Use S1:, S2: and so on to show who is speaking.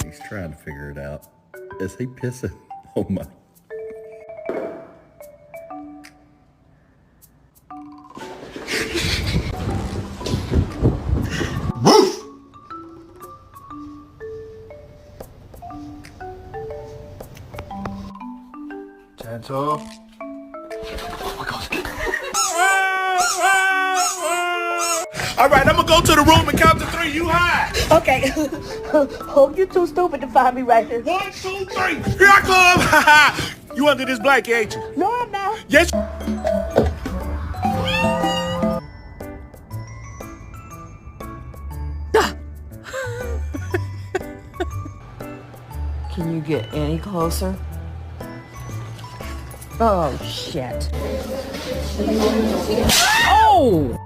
S1: He's trying to figure it out. Is he pissing? Oh my.
S2: Gentle. All right, I'm gonna go to the room and count to 3. You hide.
S3: Okay. Hope you're too stupid to find me right here.
S2: 1, 2, 3. Here I come. You under this blanket, ain't you?
S3: No, I'm not.
S2: Yes.
S3: Can you get any closer? Oh, shit. Oh!